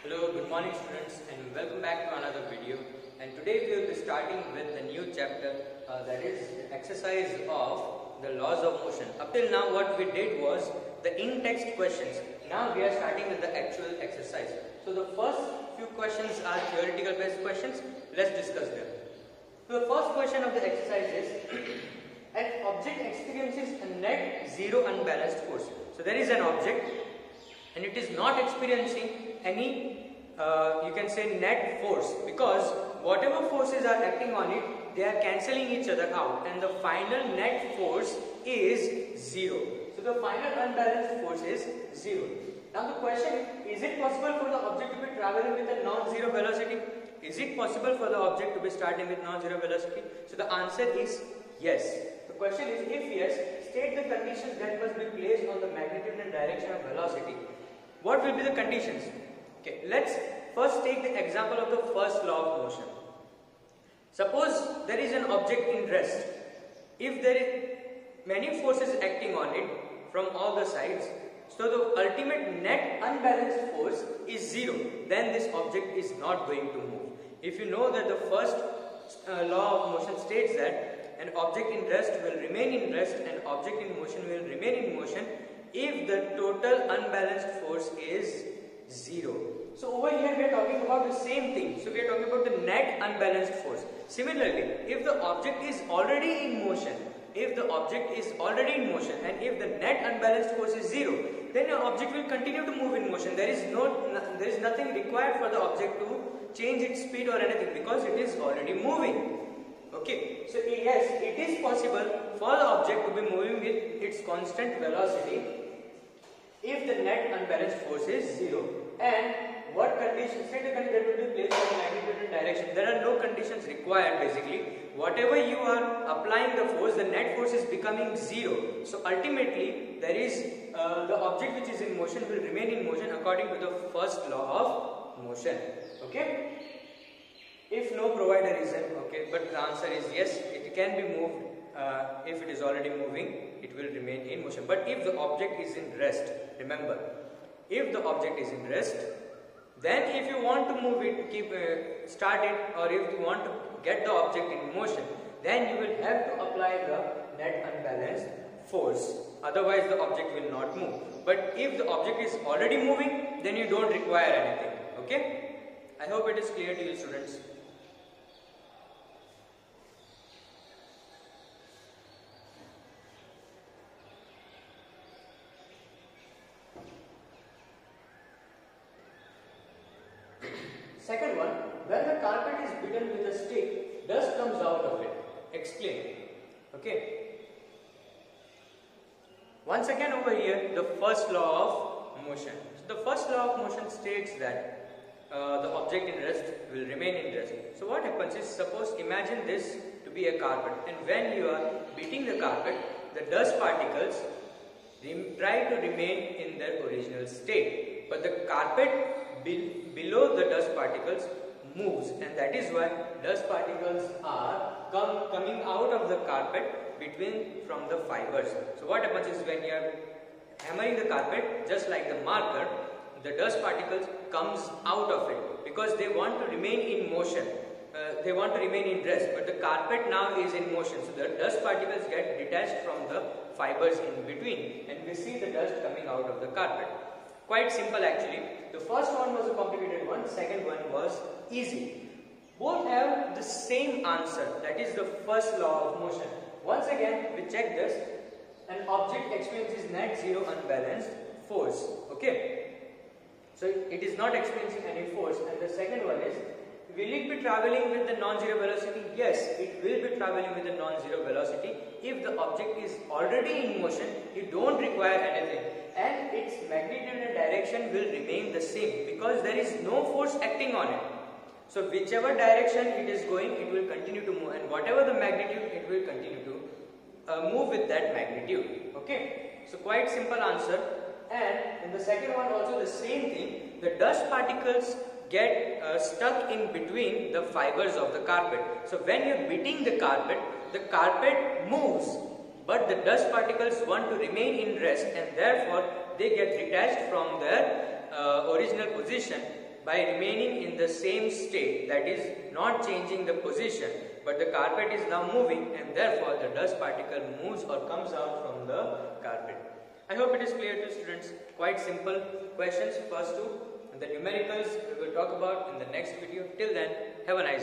Hello, good morning students, and welcome back to another video. And today we will be starting with a new chapter that is the exercise of the laws of motion. Up till now what we did was the in-text questions. Now we are starting with the actual exercise. So the first few questions are theoretical based questions. Let's discuss them. So the first question of the exercise is an object experiences a net zero unbalanced force. So there is an object and it is not experiencing any you can say net force, because whatever forces are acting on it, they are cancelling each other out, and the final net force is zero. So the final unbalanced force is zero. Now the question, is it possible for the object to be traveling with a non-zero velocity? Is it possible for the object to be starting with non-zero velocity? So the answer is yes. The question is, if yes, state the conditions that must be placed on the magnitude and direction of velocity. What will be the conditions? Okay, let's first take the example of the first law of motion. Suppose there is an object in rest. If there is many forces acting on it from all the sides, so the ultimate net unbalanced force is zero, then this object is not going to move. If you know that the first law of motion states that an object in rest will remain in rest and object in motion will remain in motion if the total unbalanced force is zero. So over here we are talking about the same thing. So we are talking about the net unbalanced force. Similarly, if the object is already in motion, and if the net unbalanced force is zero, then the object will continue to move in motion. There is nothing required for the object to change its speed or anything, because it is already moving. Okay, so yes, it is possible for the object to be moving with its constant velocity if the net unbalanced force is zero. And what conditions, state the condition that will be placed on magnitude and direction. There are no conditions required basically. Whatever you are applying the force, the net force is becoming zero. So ultimately, there is the object which is in motion will remain in motion according to the first law of motion. Okay? If no provided reason, okay, but the answer is yes, it can be moved. If it is already moving, it will remain in motion. But if the object is in rest, remember, if the object is in rest, then if you want to move it, start it, or if you want to get the object in motion, then you will have to apply the net unbalanced force. Otherwise, the object will not move. But if the object is already moving, then you don't require anything. Okay? I hope it is clear to you, students. Second one, when the carpet is beaten with a stick, dust comes out of it. Explain. Okay. Once again over here, the first law of motion. So the first law of motion states that the object in rest will remain in rest. So what happens is, suppose imagine this to be a carpet, and when you are beating the carpet, the dust particles try to remain in their original state, but the carpet below the dust particles moves, and that is why dust particles are coming out of the carpet from the fibers. So what happens is, when you are hammering the carpet, just like the marker, the dust particles comes out of it because they want to remain in motion. They want to remain in rest, but the carpet now is in motion, so the dust particles get detached from the fibers in between, and we see the dust coming out of the carpet. Quite simple actually. The first one was a complicated one, second one was easy. Both have the same answer, that is the first law of motion. Once again, we check this. An object experiences net zero unbalanced force. Okay? So it is not experiencing any force. And the second one is, will it be traveling with the non-zero velocity? Yes, it will be traveling with the non-zero velocity. If the object is already in motion, you don't require anything, and its magnitude and direction will remain the same because there is no force acting on it. So whichever direction it is going, it will continue to move, and whatever the magnitude, it will continue to move with that magnitude. Okay, so quite simple answer. And in the second one also the same thing. The dust particles get stuck in between the fibers of the carpet. So when you are beating the carpet moves, but the dust particles want to remain in rest, and therefore they get detached from their original position by remaining in the same state, that is not changing the position, but the carpet is now moving and therefore the dust particle moves or comes out from the carpet. I hope it is clear to students. Quite simple questions, first two, and the numericals we will talk about in the next video. Till then, have a nice day.